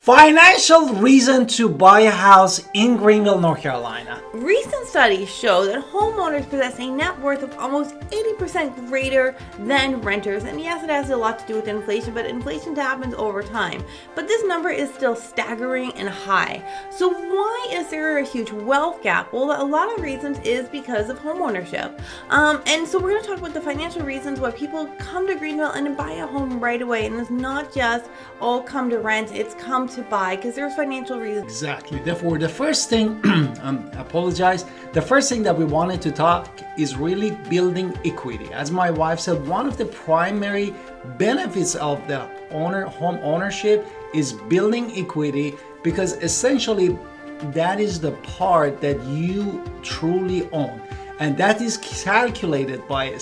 Financial reason to buy a house in Greenville, North Carolina. Recent studies show that homeowners possess a net worth of almost 80% greater than renters. And yes, it has a lot to do with inflation, but inflation happens over time. But this number is still staggering and high. So why is there a huge wealth gap? Well, a lot of reasons is because of homeownership. And so we're going to talk about the financial reasons why people come to Greenville and buy a home right away. And it's not just, come to rent, it's come to buy, because there's financial reasons. Exactly. Therefore, the first thing, the first thing that we wanted to talk is really building equity. As my wife said, one of the primary benefits of the home ownership is building equity, because essentially that is the part that you truly own. And that is calculated by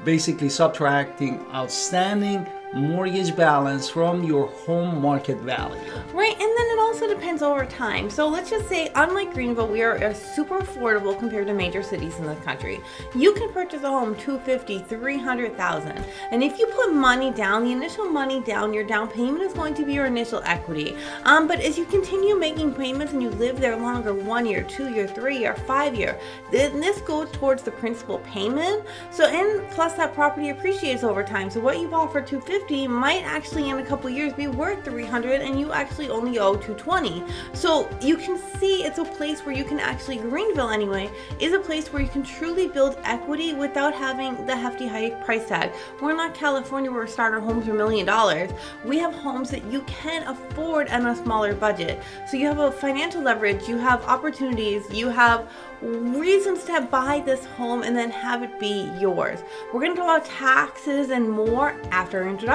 basically subtracting outstanding mortgage balance from your home market value. Right, and then it also depends over time. So let's just say, unlike Greenville, we are super affordable compared to major cities in this country. You can purchase a home $250,000, $300,000, and if you put money down, the initial money down, your down payment is going to be your initial equity. But as you continue making payments and you live there longer, 1 year, 2 year, 3 year, 5 year, then this goes towards the principal payment. So, and plus that property appreciates over time. So what you bought for $250,000 might actually in a couple years be worth $300,000, and you actually only owe $220,000. So you can see it's a place where you can actually, Greenville anyway, is a place where you can truly build equity without having the hefty high price tag. We're not California where starter homes are $1 million. We have homes that you can afford on a smaller budget. So you have a financial leverage, you have opportunities, you have reasons to buy this home and then have it be yours. We're going to talk about taxes and more after introduction.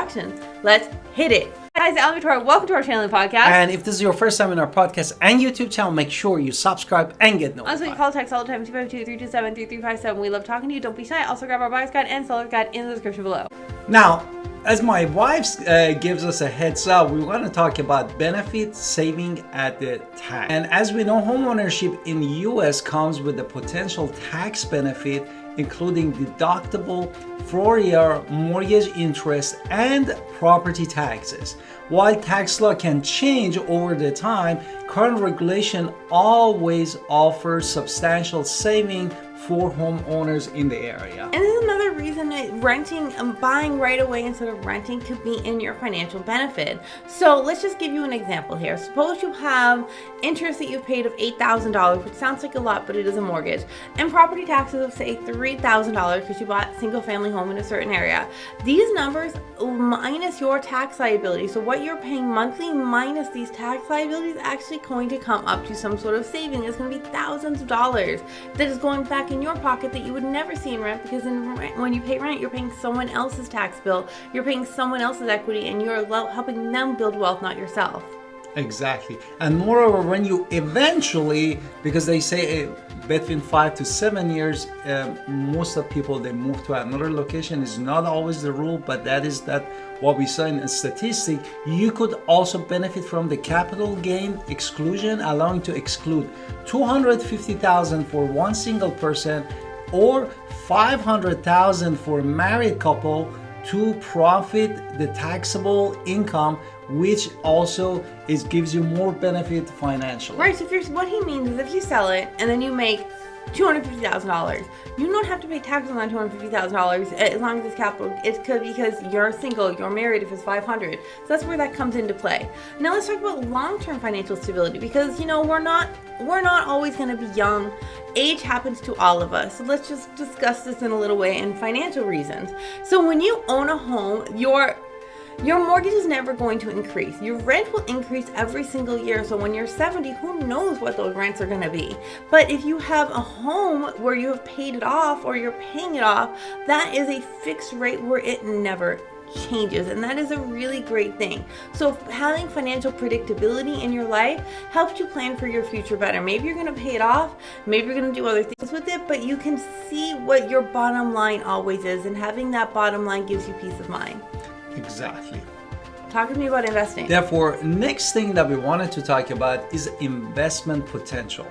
Let's hit it. Guys, I'm Victoria. Welcome to our channel and podcast. And if this is your first time in our podcast and YouTube channel, make sure you subscribe and get notified. Also, you call text all the time, 252-327-3357. We love talking to you. Don't be shy. Also, grab our buyer's guide and seller's guide in the description below. Now, as my wife gives us a heads up, we want to talk about benefit saving at the tax. And as we know, homeownership in the U.S. comes with the potential tax benefit, including deductible 4-year mortgage interest and property taxes. While tax law can change over the time, current regulation always offers substantial saving for homeowners in the area. And this is another reason that renting and buying right away instead of renting could be in your financial benefit. So let's just give you an example here. Suppose you have interest that you've paid of $8,000, which sounds like a lot, but it is a mortgage, and property taxes of say $3,000 because you bought a single family home in a certain area. These numbers minus your tax liability, so what you're paying monthly minus these tax liabilities, is actually going to come up to some sort of saving. It's going to be thousands of dollars that is going back in your pocket that you would never see in rent, because in rent, when you pay rent, you're paying someone else's tax bill, you're paying someone else's equity, and you're helping them build wealth, not yourself. Exactly. And moreover, when you eventually, because they say between 5 to 7 years, most of people, they move to another location. Is not always the rule, but that what we saw in a statistic. You could also benefit from the capital gain exclusion, allowing to exclude $250,000 for one single person or $500,000 for a married couple to profit the taxable income, which also gives you more benefit financially. Right, so what he means is if you sell it and then you make $250,000, you don't have to pay taxes on $250,000 as long as it's capital. It could be because you're single, you're married if it's $500,000. So that's where that comes into play. Now let's talk about long-term financial stability, because we're not always going to be young. Age happens to all of us. So let's just discuss this in a little way in financial reasons. So when you own a home, your mortgage is never going to increase. Your rent will increase every single year. So when you're 70, who knows what those rents are going to be? But if you have a home where you have paid it off or you're paying it off, that is a fixed rate where it never changes, and that is a really great thing. So having financial predictability in your life helps you plan for your future better. Maybe you're going to pay it off, maybe you're going to do other things with it, but you can see what your bottom line always is, and having that bottom line gives you peace of mind. Exactly. Talk to me about investing. Therefore, next thing that we wanted to talk about is investment potential.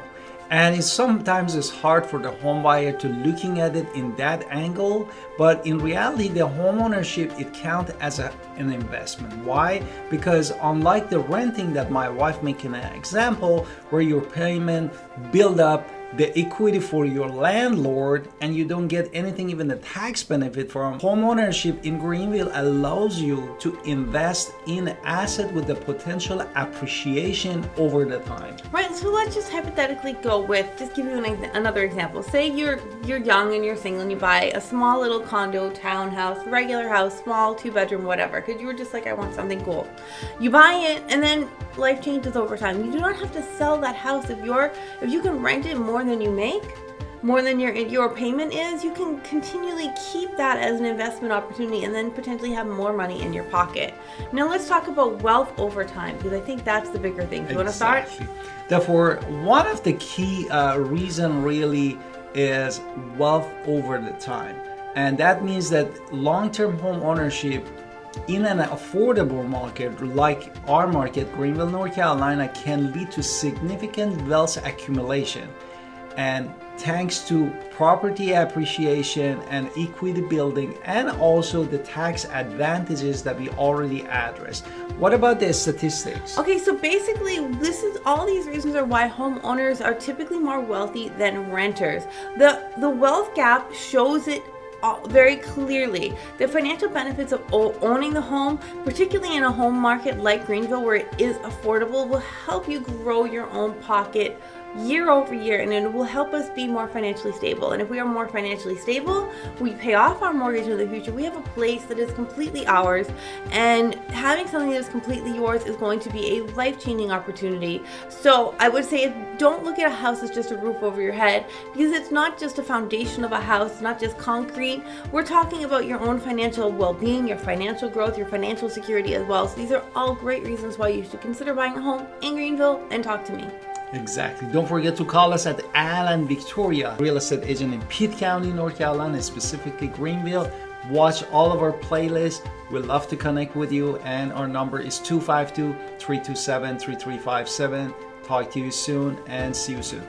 And sometimes it's hard for the home buyer to looking at it in that angle, but in reality, the home ownership, it counts as an investment. Why? Because unlike the renting that my wife making an example, where your payment build up the equity for your landlord and you don't get anything, even the tax benefit from home ownership in Greenville allows you to invest in an asset with the potential appreciation over the time. Right, so let's just hypothetically go with, just give you another example. Say you're young and you're single and you buy a small little condo, townhouse, regular house, small 2-bedroom, whatever, because you were just like, I want something cool. You buy it and then life changes over time. You do not have to sell that house. If you can rent it more than you make, more than your payment is, you can continually keep that as an investment opportunity and then potentially have more money in your pocket. Now let's talk about wealth over time, because I think that's the bigger thing. Do you want to start? Therefore, one of the key reason really is wealth over the time. And that means that long-term home ownership in an affordable market like our market, Greenville, North Carolina, can lead to significant wealth accumulation. And thanks to property appreciation and equity building, and also the tax advantages that we already addressed. What about the statistics? Okay, so basically, all these reasons are why homeowners are typically more wealthy than renters. The wealth gap shows it very clearly. The financial benefits of owning the home, particularly in a home market like Greenville where it is affordable, will help you grow your own pocket year over year, and it will help us be more financially stable. And if we are more financially stable, we pay off our mortgage in the future, we have a place that is completely ours, and having something that is completely yours is going to be a life-changing opportunity. So I would say, don't look at a house as just a roof over your head, because it's not just a foundation of a house, it's not just concrete. We're talking about your own financial well-being, your financial growth, your financial security as well. So these are all great reasons why you should consider buying a home in Greenville, and talk to me. Exactly. Don't forget to call us at Al and Victoria, real estate agent in Pitt County, North Carolina, specifically Greenville. Watch all of our playlists. We'd love to connect with you, and our number is 252-327-3357. Talk to you soon, and see you soon.